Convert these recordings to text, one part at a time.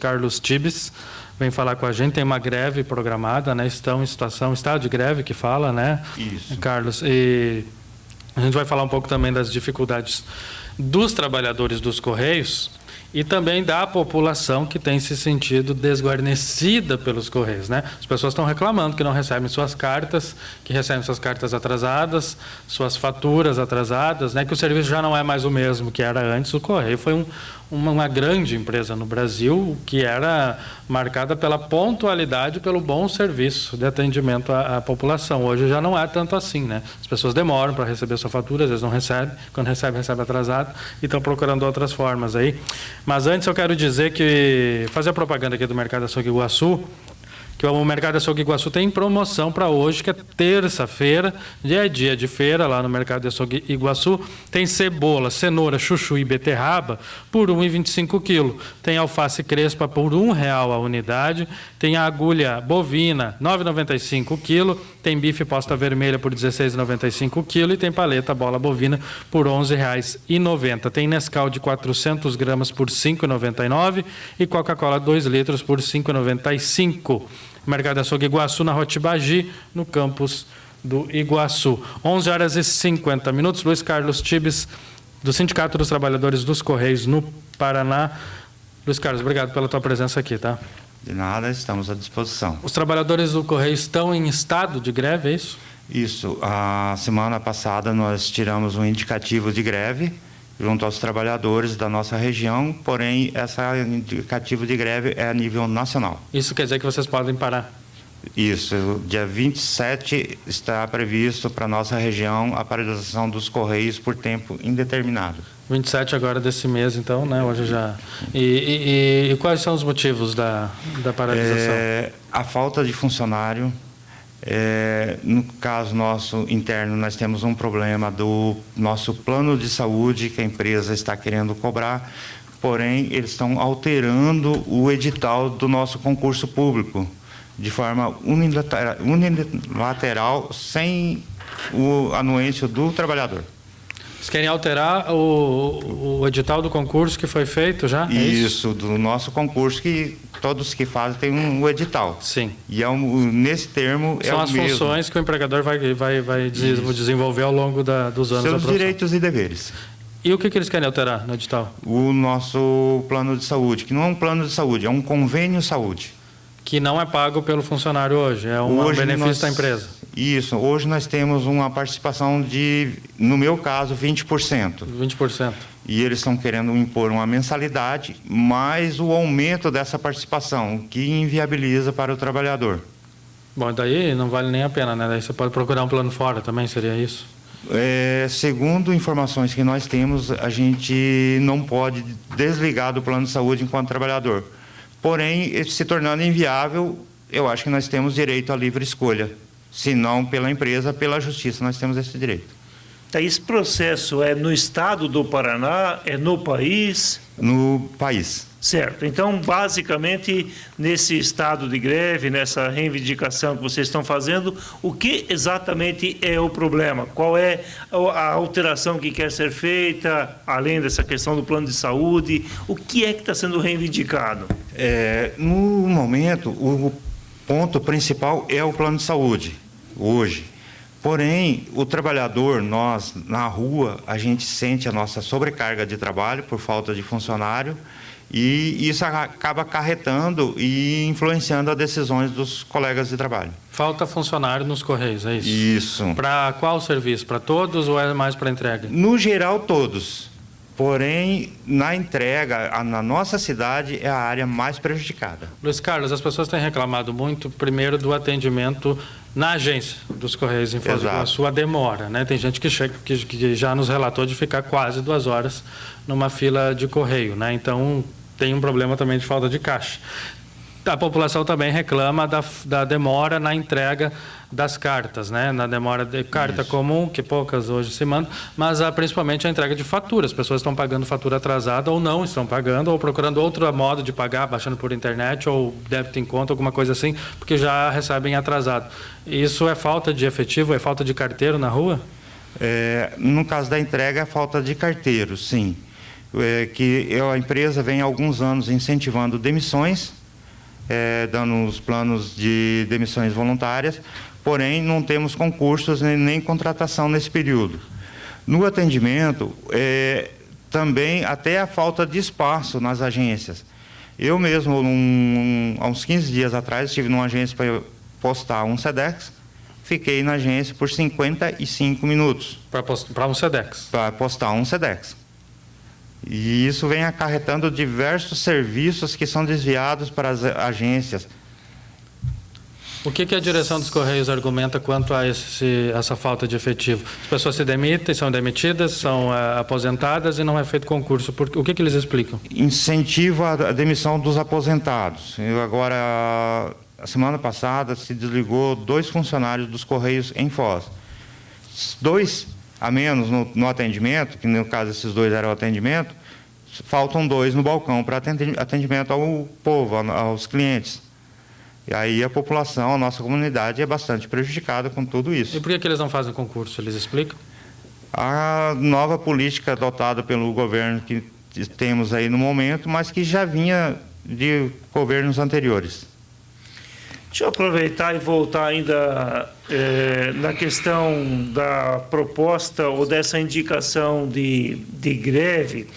Carlos Tibes vem falar com a gente, tem uma greve programada, né? Estão em situação, estado de greve que fala, né? Isso. Carlos, e a gente vai falar um pouco também das dificuldades dos trabalhadores dos Correios e também da população que tem se sentido desguarnecida pelos Correios, né? As pessoas estão reclamando que não recebem suas cartas, que recebem suas cartas atrasadas, suas faturas atrasadas, né? Que o serviço já não é mais o mesmo que era antes. O Correio foi uma grande empresa no Brasil que era marcada pela pontualidade e pelo bom serviço de atendimento à população. Hoje já não é tanto assim, né? As pessoas demoram para receber sua fatura, às vezes não recebem, quando recebe atrasado e estão procurando outras formas aí. Mas antes eu quero dizer que, fazer a propaganda aqui do Mercado Açougue Iguaçu, que o Mercado Açougue Iguaçu tem promoção para hoje, que é terça-feira, dia de feira lá no Mercado Açougue Iguaçu. Tem cebola, cenoura, chuchu e beterraba por R$ 1,25 o quilo. Tem alface crespa por R$ 1,00 a unidade. Tem a agulha bovina, R$ 9,95 o quilo. Tem bife posta vermelha por R$ 16,95 o quilo. E tem paleta bola bovina por R$ 11,90. Tem Nescau de 400 gramas por R$ 5,99 e Coca-Cola 2 litros por R$ 5,95. Mercado Açougue Iguaçu, na Rotibagi, no campus do Iguaçu. 11h50. Luiz Carlos Tibes, do Sindicato dos Trabalhadores dos Correios no Paraná. Luiz Carlos, obrigado pela tua presença aqui, tá? De nada, estamos à disposição. Os trabalhadores do Correio estão em estado de greve, é isso? Isso. A semana passada nós tiramos um indicativo de greve junto aos trabalhadores da nossa região, porém, esse indicativo de greve é a nível nacional. Isso quer dizer que vocês podem parar? Isso. Dia 27 está previsto para a nossa região a paralisação dos Correios por tempo indeterminado. 27 agora desse mês, então, né? Hoje já. E quais são os motivos da paralisação? A falta de funcionário. No caso nosso interno, nós temos um problema do nosso plano de saúde que a empresa está querendo cobrar, porém eles estão alterando o edital do nosso concurso público de forma unilateral, sem o anuêncio do trabalhador. Vocês querem alterar o edital do concurso que foi feito já? Isso, do nosso concurso, que todos que fazem têm um edital. Sim. E nesse termo são as mesmo. Funções que o empregador vai desenvolver ao longo dos anos. Seus direitos e deveres. E o que eles querem alterar no edital? O nosso plano de saúde, que não é um plano de saúde, é um convênio saúde. Que não é pago pelo funcionário hoje, é um benefício da empresa. Isso, hoje nós temos uma participação de, no meu caso, 20%. 20%. E eles estão querendo impor uma mensalidade, mais o aumento dessa participação, que inviabiliza para o trabalhador. Bom, daí não vale nem a pena, né? Daí você pode procurar um plano fora também, seria isso? Segundo informações que nós temos, a gente não pode desligar do plano de saúde enquanto trabalhador. Porém, se tornando inviável, eu acho que nós temos direito à livre escolha. Se não pela empresa, pela justiça, nós temos esse direito. Esse processo é no estado do Paraná, é no país? No país. Certo. Então, basicamente, nesse estado de greve, nessa reivindicação que vocês estão fazendo, o que exatamente é o problema? Qual é a alteração que quer ser feita, além dessa questão do plano de saúde? O que é que está sendo reivindicado? No momento, o ponto principal é o plano de saúde, hoje. Porém, o trabalhador, nós, na rua, a gente sente a nossa sobrecarga de trabalho por falta de funcionário, e isso acaba acarretando e influenciando as decisões dos colegas de trabalho. Falta funcionário nos Correios, é isso? Isso. Para qual serviço? Para todos ou é mais para entrega? No geral, todos. Porém, na entrega, na nossa cidade, é a área mais prejudicada. Luiz Carlos, as pessoas têm reclamado muito, primeiro, do atendimento na agência dos Correios em Foz do Iguaçu, a demora, né? Tem gente que já nos relatou de ficar quase 2 horas numa fila de correio, né? Então, tem um problema também de falta de caixa. A população também reclama da demora na entrega das cartas, né? Na demora de carta comum, que poucas hoje se mandam, mas principalmente a entrega de fatura. As pessoas estão pagando fatura atrasada ou não estão pagando, ou procurando outro modo de pagar, baixando por internet ou débito em conta, alguma coisa assim, porque já recebem atrasado. Isso é falta de efetivo, é falta de carteiro na rua? No caso da entrega, é falta de carteiro, sim. que a empresa vem há alguns anos incentivando demissões, dando os planos de demissões voluntárias, porém não temos concursos nem contratação nesse período. No atendimento, também até a falta de espaço nas agências. Eu mesmo, há uns 15 dias atrás, estive numa agência para postar um SEDEX, fiquei na agência por 55 minutos. Para um SEDEX? Para postar um SEDEX. E isso vem acarretando diversos serviços que são desviados para as agências. O que a direção dos Correios argumenta quanto a essa falta de efetivo? As pessoas se demitem, são demitidas, são aposentadas e não é feito concurso. O que eles explicam? Incentiva a demissão dos aposentados. Agora, a semana passada, se desligou 2 funcionários dos Correios em Foz. 2 a menos no atendimento, que no caso esses 2 eram atendimento, faltam 2 no balcão para atendimento ao povo, aos clientes. E aí a população, a nossa comunidade é bastante prejudicada com tudo isso. E por que eles não fazem concurso? Eles explicam? A nova política adotada pelo governo que temos aí no momento, mas que já vinha de governos anteriores. Deixa eu aproveitar e voltar ainda na questão da proposta ou dessa indicação de greve.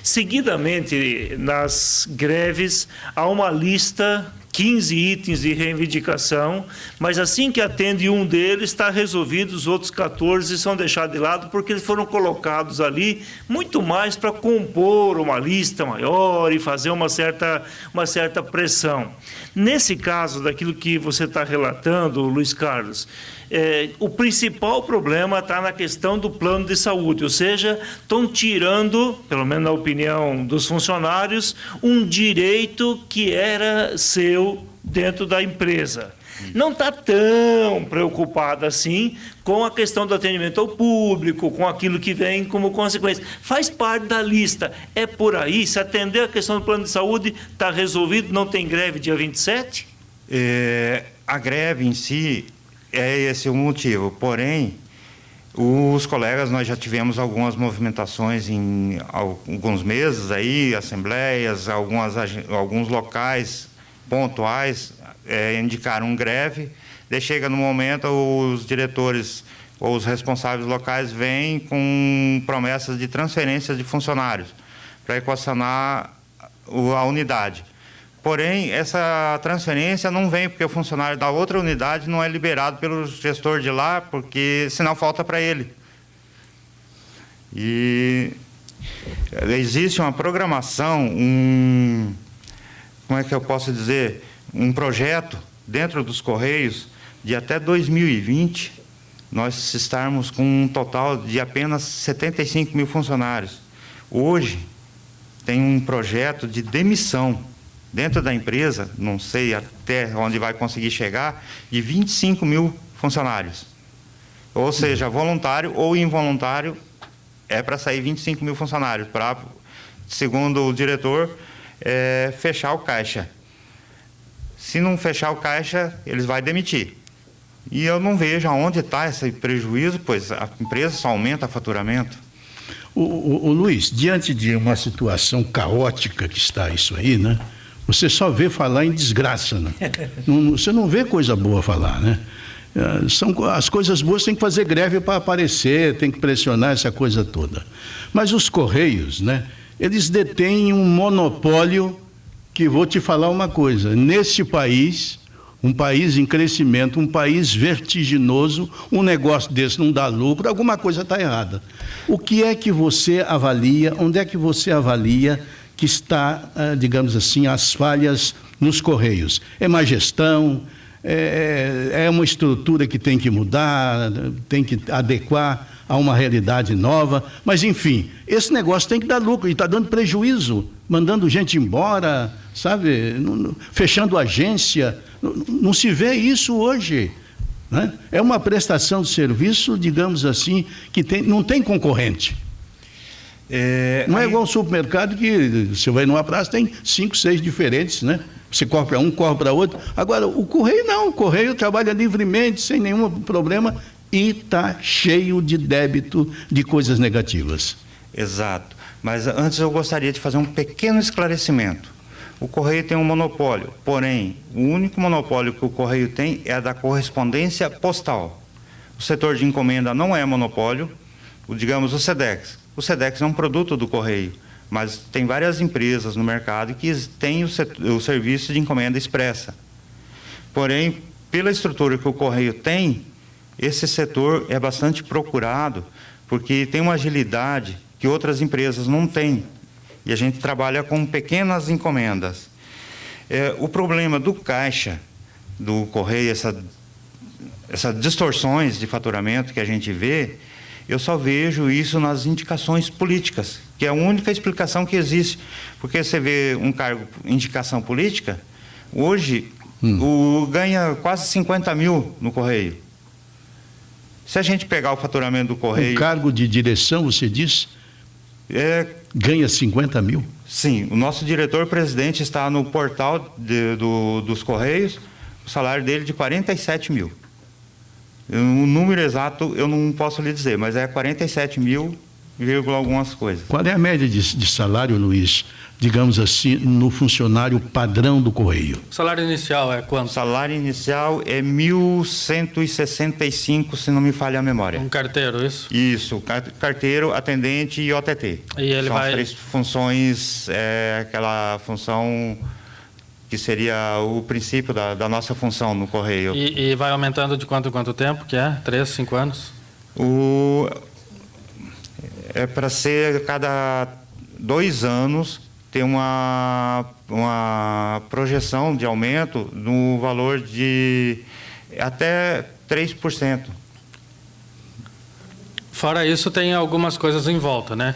Seguidamente, nas greves, há uma lista, 15 itens de reivindicação, mas assim que atende um deles, está resolvido, os outros 14 são deixados de lado, porque eles foram colocados ali muito mais para compor uma lista maior e fazer uma certa pressão. Nesse caso, daquilo que você está relatando, Luiz Carlos, o principal problema está na questão do plano de saúde, ou seja, estão tirando, pelo menos na opinião dos funcionários, um direito que era seu dentro da empresa. Não está tão preocupada assim com a questão do atendimento ao público, com aquilo que vem como consequência. Faz parte da lista. É por aí, se atender a questão do plano de saúde, está resolvido, não tem greve dia 27? A greve em si é esse o motivo, porém, os colegas, nós já tivemos algumas movimentações em alguns meses aí, assembleias, alguns locais pontuais indicaram greve, daí chega no momento os diretores ou os responsáveis locais vêm com promessas de transferência de funcionários para equacionar a unidade. Porém, essa transferência não vem porque o funcionário da outra unidade não é liberado pelo gestor de lá, porque senão falta para ele. E existe uma programação, como é que eu posso dizer, um projeto dentro dos Correios de até 2020 nós estarmos com um total de apenas 75 mil funcionários. Hoje tem um projeto de demissão dentro da empresa, não sei até onde vai conseguir chegar, de 25 mil funcionários. Ou seja, voluntário ou involuntário, é para sair 25 mil funcionários, para, segundo o diretor, fechar o caixa. Se não fechar o caixa, eles vão demitir. E eu não vejo aonde está esse prejuízo, pois a empresa só aumenta o faturamento. O Luiz, diante de uma situação caótica que está isso aí, né? Você só vê falar em desgraça, né? Você não vê coisa boa falar, né? As coisas boas tem que fazer greve para aparecer, tem que pressionar essa coisa toda. Mas os Correios, né? Eles detêm um monopólio que, vou te falar uma coisa, nesse país, um país em crescimento, um país vertiginoso, um negócio desse não dá lucro, alguma coisa está errada. O que é que você avalia, onde é que você avalia que está, digamos assim, as falhas nos Correios? É má gestão? É uma estrutura que tem que mudar, tem que adequar a uma realidade nova? Mas, enfim, esse negócio tem que dar lucro e está dando prejuízo, mandando gente embora, sabe? Fechando agência. Não se vê isso hoje, né? É uma prestação de serviço, digamos assim, que não tem concorrente. Não é igual ao supermercado que você vai numa praça, tem 5, 6 diferentes, né? Você corre para um, corre para outro. Agora, o Correio não, o Correio trabalha livremente, sem nenhum problema, e está cheio de débito de coisas negativas. Exato. Mas antes eu gostaria de fazer um pequeno esclarecimento. O Correio tem um monopólio, porém, o único monopólio que o Correio tem é a da correspondência postal. O setor de encomenda não é monopólio, digamos o SEDEX. O SEDEX é um produto do Correio, mas tem várias empresas no mercado que têm o serviço de encomenda expressa. Porém, pela estrutura que o Correio tem, esse setor é bastante procurado, porque tem uma agilidade que outras empresas não têm. E a gente trabalha com pequenas encomendas. O problema do caixa, do Correio, essas distorções de faturamento que a gente vê, eu só vejo isso nas indicações políticas, que é a única explicação que existe. Porque você vê um cargo, indicação política, hoje ganha quase 50 mil no Correio. Se a gente pegar o faturamento do Correio... Um cargo de direção, você diz, ganha 50 mil? Sim, o nosso diretor-presidente está no portal dos Correios, o salário dele é de 47 mil. O número exato eu não posso lhe dizer, mas é 47 mil, vírgula algumas coisas. Qual é a média de salário, Luiz, digamos assim, no funcionário padrão do Correio? O salário inicial é quanto? O salário inicial é 1.165, se não me falha a memória. Um carteiro, isso? Isso, carteiro, atendente e OTT. E ele São vai... as 3 funções, aquela função que seria o princípio da nossa função no Correio. E vai aumentando de quanto em quanto tempo, que é? 3, 5 anos? É para ser cada 2 anos ter uma projeção de aumento no valor de até 3%. Fora isso, tem algumas coisas em volta, né?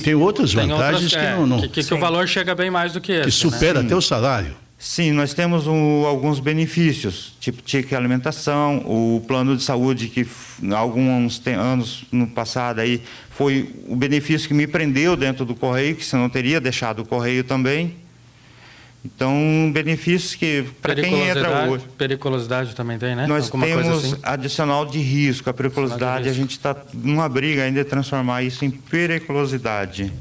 Tem outras vantagens que não... Que o valor chega bem mais do que esse. Que supera, né, até o salário. Sim, nós temos alguns benefícios, tipo ticket alimentação, o plano de saúde que alguns anos no passado aí foi o benefício que me prendeu dentro do Correio, que senão teria deixado o Correio também. Então, benefícios que, para quem entra hoje... Periculosidade também tem, né? Nós Alguma temos coisa assim? adicional de risco. A periculosidade, a gente está numa briga ainda de transformar isso em periculosidade.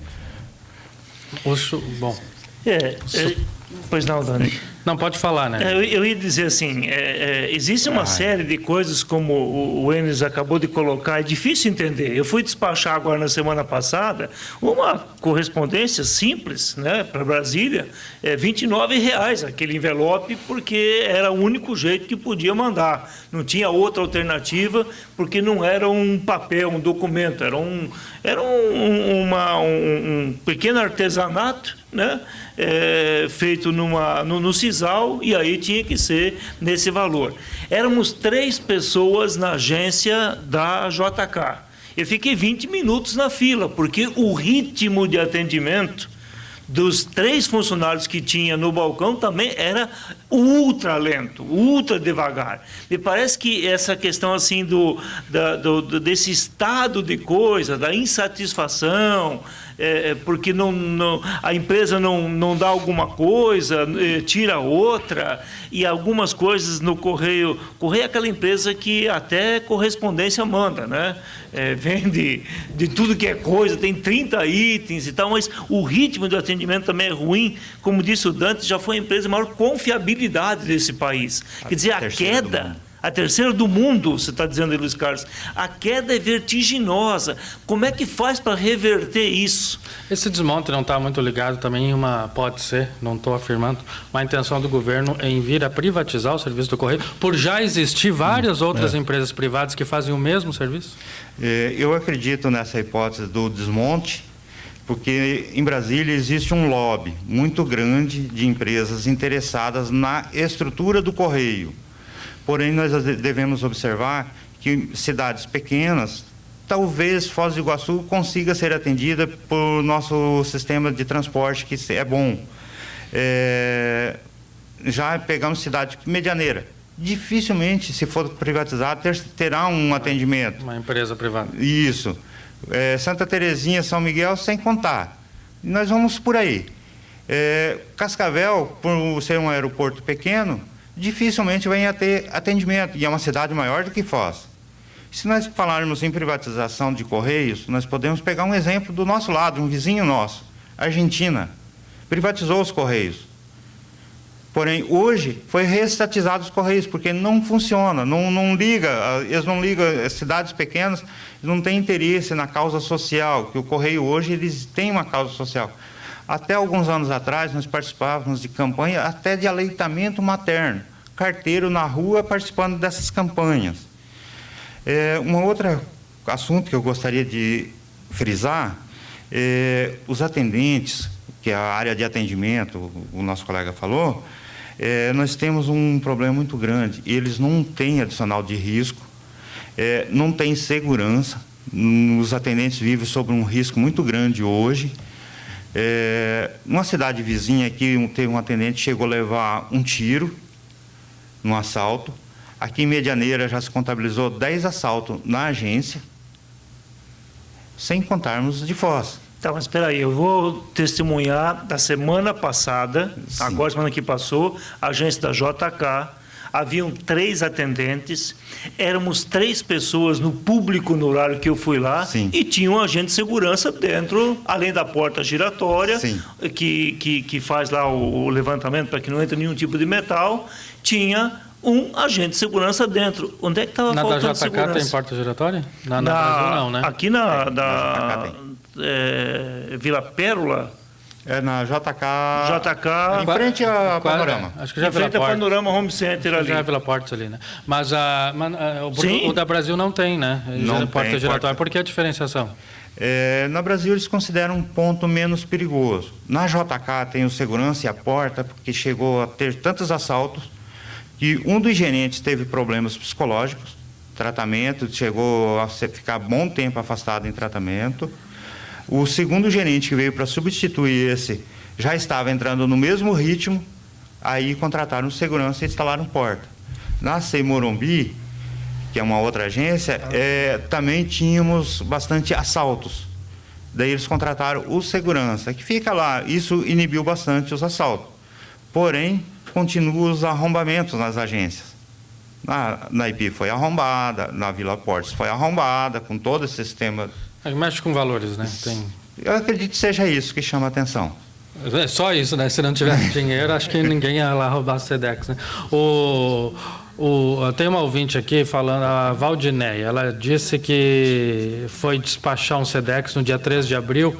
Bom... Pois não, Dani. Não, pode falar, né? Eu ia dizer assim, existe uma série de coisas, como o Enes acabou de colocar, é difícil entender. Eu fui despachar agora na semana passada uma correspondência simples, né, para Brasília, R$29 aquele envelope, porque era o único jeito que podia mandar. Não tinha outra alternativa, porque não era um papel, um documento, era um pequeno artesanato, né, feito no sisal, e aí tinha que ser nesse valor. Éramos 3 pessoas na agência da JK. Eu fiquei 20 minutos na fila, porque o ritmo de atendimento dos 3 funcionários que tinha no balcão também era ultra lento, ultra devagar. Me parece que essa questão assim desse estado de coisa, da insatisfação, porque a empresa não dá alguma coisa, tira outra, e algumas coisas no Correio. Correio é aquela empresa que até correspondência manda, né? Vende de tudo que é coisa, tem 30 itens e tal, mas o ritmo do atendimento também é ruim. Como disse o Dante, já foi a empresa de maior confiabilidade desse país. Quer dizer, a queda... A terceira do mundo, você está dizendo aí, Luiz Carlos. A queda é vertiginosa. Como é que faz para reverter isso? Esse desmonte não está muito ligado também em pode ser, não estou afirmando, uma intenção do governo em vir a privatizar o serviço do Correio, por já existir várias outras empresas privadas que fazem o mesmo serviço? Eu acredito nessa hipótese do desmonte, porque em Brasília existe um lobby muito grande de empresas interessadas na estrutura do Correio. Porém, nós devemos observar que cidades pequenas, talvez Foz do Iguaçu consiga ser atendida por nosso sistema de transporte, que é bom. Já pegamos cidade medianeira. Dificilmente, se for privatizado, terá um atendimento. Uma empresa privada. Isso. Santa Terezinha, São Miguel, sem contar. Nós vamos por aí. Cascavel, por ser um aeroporto pequeno, dificilmente venha a ter atendimento, e é uma cidade maior do que Foz. Se nós falarmos em privatização de Correios, nós podemos pegar um exemplo do nosso lado, um vizinho nosso, Argentina, privatizou os Correios. Porém, hoje foi reestatizado os Correios, porque não funciona, não liga, eles não ligam, as cidades pequenas não têm interesse na causa social, que o Correio hoje eles têm uma causa social. Até alguns anos atrás, nós participávamos de campanha até de aleitamento materno, carteiro na rua participando dessas campanhas. Um outro assunto que eu gostaria de frisar é os atendentes, que é a área de atendimento, o nosso colega falou, nós temos um problema muito grande. Eles não têm adicional de risco, não têm segurança, os atendentes vivem sob um risco muito grande hoje. Uma cidade vizinha aqui, teve um atendente que chegou a levar um tiro num assalto. Aqui em Medianeira já se contabilizou 10 assaltos na agência, sem contarmos de Foz. Tá, mas espera aí, eu vou testemunhar da semana passada, Sim. agora semana que passou, a agência da JK, haviam 3 atendentes, éramos 3 pessoas no público no horário que eu fui lá. Sim. E tinha um agente de segurança dentro, além da porta giratória, Sim. que faz lá o levantamento para que não entre nenhum tipo de metal, tinha um agente de segurança dentro. Onde é que estava faltando Na da JK segurança? tem porta giratória? Na Brasil não, né? Aqui na JK Vila Pérola, Na JK... JK... Em frente a Quase, Panorama. Acho que já é Em Vila frente ao Portes. Panorama Home Center ali. Já é Vila Portes ali, né? Mas Sim. o da Brasil não tem, né? Não porta tem giratória. porta. Por que a diferenciação? No Brasil, eles consideram um ponto menos perigoso. Na JK tem o segurança e a porta, porque chegou a ter tantos assaltos que um dos gerentes teve problemas psicológicos, tratamento, chegou a ficar bom tempo afastado em tratamento. O segundo gerente que veio para substituir esse já estava entrando no mesmo ritmo, aí contrataram segurança e instalaram porta. Na CEI Morumbi, que é uma outra agência, também tínhamos bastante assaltos. Daí eles contrataram o segurança, que fica lá. Isso inibiu bastante os assaltos. Porém, continuam os arrombamentos nas agências. Na IP foi arrombada, na Vila Portes foi arrombada, com todo esse sistema. Mexe com valores, né? Eu acredito que seja isso que chama a atenção. É só isso, né? Se não tivesse dinheiro, acho que ninguém ia lá roubar a Sedex, né? Tem uma ouvinte aqui falando, a Valdineia, ela disse que foi despachar um Sedex no dia 13 de abril,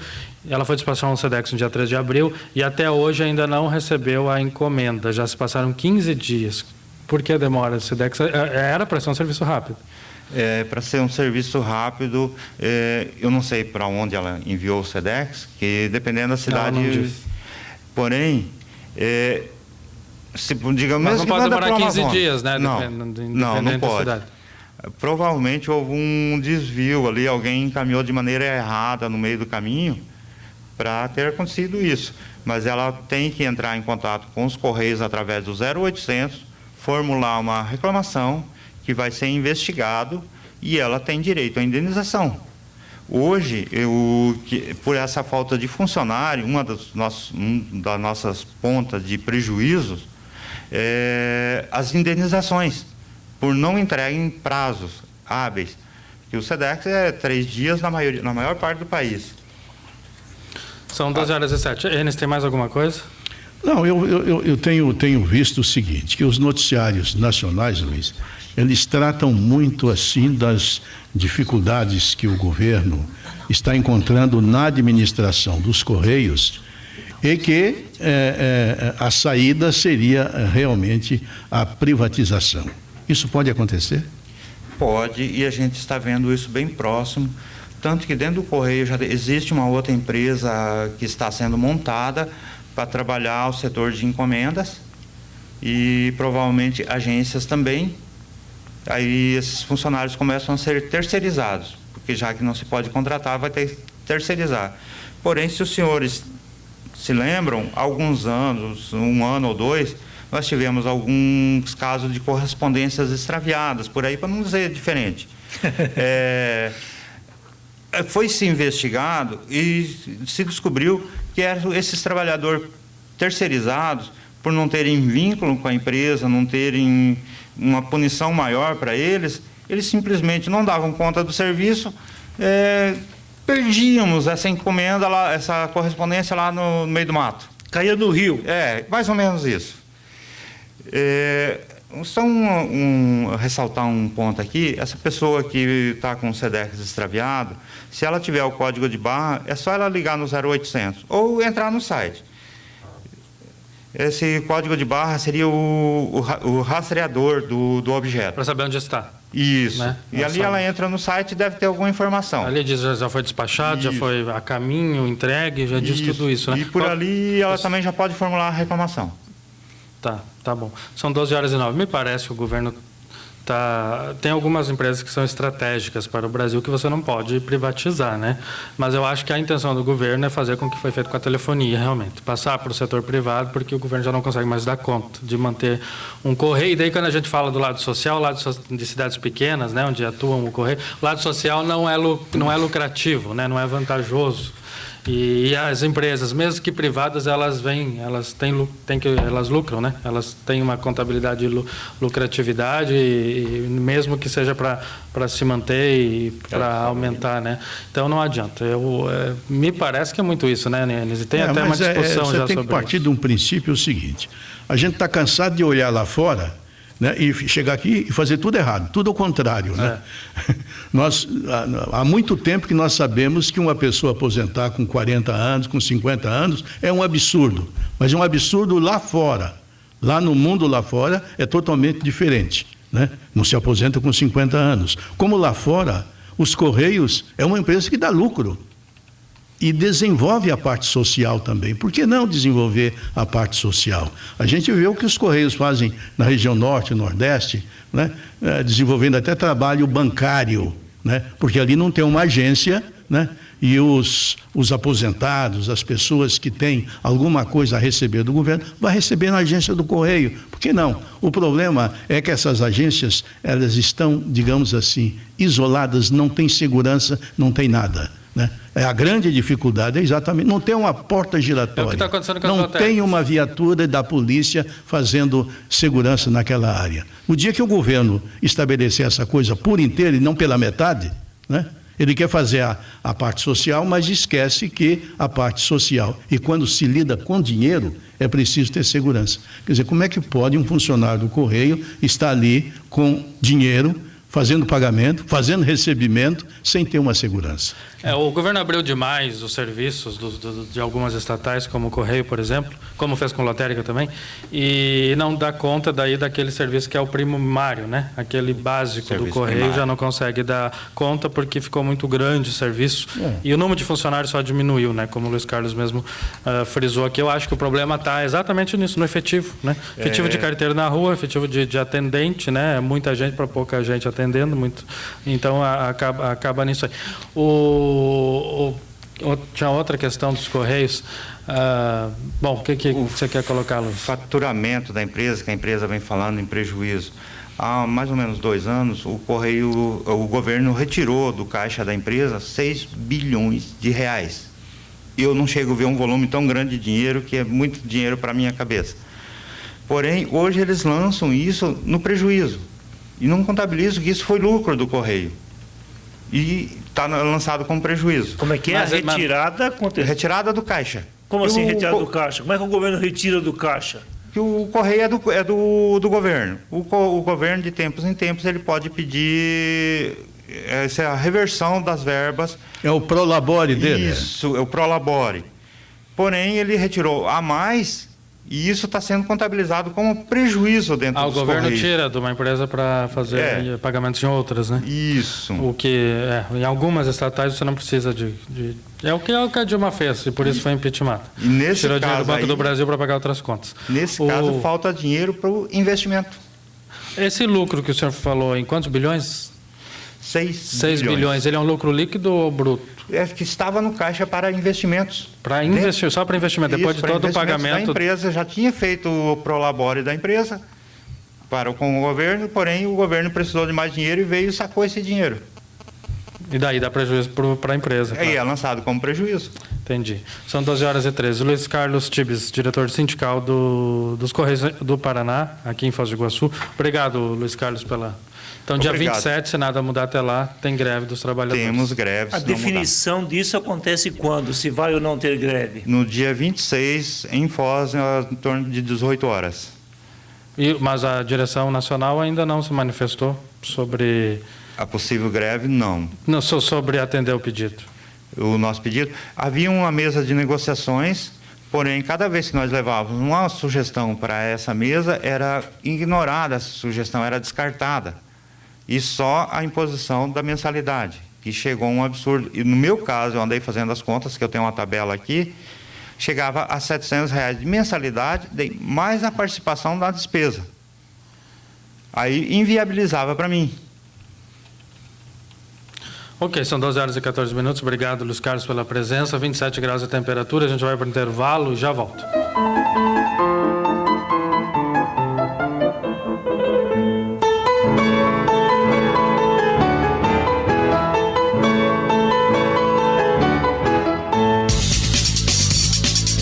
ela foi despachar um Sedex no dia 13 de abril e até hoje ainda não recebeu a encomenda, já se passaram 15 dias. Por que demora o Sedex? Era para ser um serviço rápido. Para ser um serviço rápido, eu não sei para onde ela enviou o Sedex, que dependendo da cidade... Não disse. Porém, digamos, Mas mesmo não que pode manda demorar para 15 Amazonas. dias, né? Não pode. Cidade. Provavelmente houve um desvio ali, alguém encaminhou de maneira errada no meio do caminho para ter acontecido isso. Mas ela tem que entrar em contato com os Correios através do 0800, formular uma reclamação que vai ser investigado e ela tem direito à indenização. Hoje, por essa falta de funcionário, uma das nossas pontas de prejuízos é as indenizações, por não entrega em prazos hábeis, que o Sedex é 3 dias na maior parte do país. São 12h07. Enes, tem mais alguma coisa? Não, eu tenho visto o seguinte, que os noticiários nacionais, Luiz, eles tratam muito assim das dificuldades que o governo está encontrando na administração dos Correios e que a saída seria realmente a privatização. Isso pode acontecer? Pode, e a gente está vendo isso bem próximo, tanto que dentro do Correio já existe uma outra empresa que está sendo montada para trabalhar o setor de encomendas e provavelmente agências também. Aí esses funcionários começam a ser terceirizados, porque já que não se pode contratar, vai ter que terceirizar. Porém, se os senhores se lembram, há alguns anos, 1 ano ou 2, nós tivemos alguns casos de correspondências extraviadas, por aí, para não dizer diferente. Foi-se investigado e se descobriu que eram esses trabalhadores terceirizados, por não terem vínculo com a empresa, não terem uma punição maior para eles, eles simplesmente não davam conta do serviço, perdíamos essa encomenda, lá, essa correspondência lá no meio do mato. Caía no rio. Mais ou menos isso. Só ressaltar um ponto aqui, essa pessoa que está com o SEDEX extraviado, se ela tiver o código de barra, é só ela ligar no 0800 ou entrar no site. Esse código de barra seria o rastreador do objeto. Para saber onde está. Isso. Né? E ali ela entra no site e deve ter alguma informação. Ali diz já foi despachado, já foi a caminho, entregue, já diz tudo isso, né? E por ali ela também já pode formular a reclamação. Tá bom. São 12h09. Me parece que o governo tem algumas empresas que são estratégicas para o Brasil que você não pode privatizar, né? Mas eu acho que a intenção do governo é fazer com o que foi feito com a telefonia, realmente. Passar para o setor privado, porque o governo já não consegue mais dar conta de manter um correio. E daí, quando a gente fala do lado social, lado de cidades pequenas, né, onde atuam o correio, o lado social não é lucrativo, né, não é vantajoso. E as empresas, mesmo que privadas, elas lucram, né? Elas têm uma contabilidade de lucratividade, e mesmo que seja para se manter e para aumentar, né? Então não adianta. Me parece que é muito isso, né, Nise? Tem até uma discussão já sobre isso. Você tem que partir de um princípio seguinte: a gente está cansado de olhar lá fora, né, e chegar aqui e fazer tudo errado, tudo ao contrário, né? Há muito tempo que nós sabemos que uma pessoa aposentar com 40 anos, com 50 anos, é um absurdo. Mas é um absurdo lá fora. Lá no mundo lá fora é totalmente diferente, né? Não se aposenta com 50 anos. Como lá fora, os Correios é uma empresa que dá lucro. E desenvolve a parte social também. Por que não desenvolver a parte social? A gente vê o que os Correios fazem na região norte e nordeste, né? Desenvolvendo até trabalho bancário, né? Porque ali não tem uma agência, né? E os aposentados, as pessoas que têm alguma coisa a receber do governo, vai receber na agência do Correio. Por que não? O problema é que essas agências, elas estão, digamos assim, isoladas, não tem segurança, não tem nada, né? A grande dificuldade é exatamente, não tem uma porta giratória, é o que está acontecendo com as não lotéricas. tem uma viatura da polícia fazendo segurança naquela área. O dia que o governo estabelecer essa coisa por inteiro e não pela metade, né? Ele quer fazer a parte social, mas esquece que a parte social, e quando se lida com dinheiro, é preciso ter segurança. Quer dizer, como é que pode um funcionário do Correio estar ali com dinheiro, fazendo pagamento, fazendo recebimento, sem ter uma segurança? O governo abriu demais os serviços de algumas estatais, como o Correio, por exemplo, como fez com a lotérica também, e não dá conta daquele serviço que é o primário, né? Aquele básico serviço do Correio primário. Já não consegue dar conta porque ficou muito grande o serviço e o número de funcionários só diminuiu, né? Como o Luiz Carlos mesmo frisou aqui. Eu acho que o problema está exatamente nisso, no efetivo, né? Efetivo de carteiro na rua, efetivo de atendente, né? Muita gente para pouca gente atendendo, então acaba nisso aí. Tinha outra questão dos Correios. Bom, o que você quer colocar, Luiz? O faturamento da empresa, que a empresa vem falando em prejuízo. Há mais ou menos 2 anos, o governo retirou do caixa da empresa 6 bilhões de reais. Eu não chego a ver um volume tão grande de dinheiro, que é muito dinheiro para a minha cabeça. Porém, hoje eles lançam isso no prejuízo. E não contabilizam que isso foi lucro do Correio. E está lançado como prejuízo. Como é que é? A retirada? Retirada do caixa. Como assim retirada do caixa? Como é que o governo retira do caixa? Que o Correio é do governo. O governo, de tempos em tempos, ele pode pedir a reversão das verbas. É o prolabore dele? Isso, é o prolabore. Porém, ele retirou a mais... E isso está sendo contabilizado como prejuízo dentro dos Correios. O governo tira de uma empresa para fazer pagamentos em outras, né? Isso. O que, em algumas estatais você não precisa é o que a Dilma fez, e por isso foi impeachment. E nesse tirou caso dinheiro do Banco do Brasil para pagar outras contas. Nesse caso, falta dinheiro para o investimento. Esse lucro que o senhor falou, em quantos bilhões? 6 bilhões. Ele é um lucro líquido ou bruto? É que estava no caixa para investimentos. Para investir, só para investimento, depois de todo o pagamento. A empresa já tinha feito o prolabore da empresa com o governo, porém o governo precisou de mais dinheiro e veio e sacou esse dinheiro. E daí dá prejuízo para a empresa. Aí é lançado como prejuízo. Entendi. São 12h13. Luiz Carlos Tibes, diretor sindical dos Correios do Paraná, aqui em Foz do Iguaçu. Obrigado, Luiz Carlos, pela... Então, dia Obrigado. 27, se nada mudar até lá, tem greve dos trabalhadores. Temos greves. A definição disso acontece quando? Se vai ou não ter greve? No dia 26, em Foz, em torno de 18 horas. Mas a direção nacional ainda não se manifestou sobre... A possível greve, não. Não, sobre atender o pedido. O nosso pedido. Havia uma mesa de negociações, porém, cada vez que nós levávamos uma sugestão para essa mesa, era ignorada essa sugestão, era descartada. E só a imposição da mensalidade, que chegou a um absurdo. E no meu caso, eu andei fazendo as contas, que eu tenho uma tabela aqui, chegava a R$ 700 de mensalidade, mais a participação da despesa. Aí inviabilizava para mim. Ok, são 12h14. Obrigado, Luiz Carlos, pela presença. 27 graus de temperatura. A gente vai para o intervalo e já volto.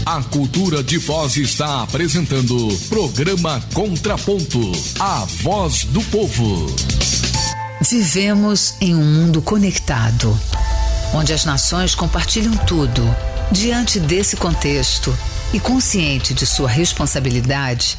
A Cultura de Foz está apresentando Programa Contraponto, a voz do povo. Vivemos em um mundo conectado, onde as nações compartilham tudo. Diante desse contexto e consciente de sua responsabilidade,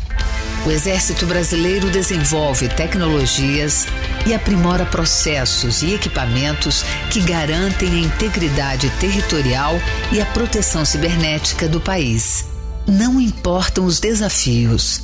o Exército Brasileiro desenvolve tecnologias e aprimora processos e equipamentos que garantem a integridade territorial e a proteção cibernética do país. Não importam os desafios,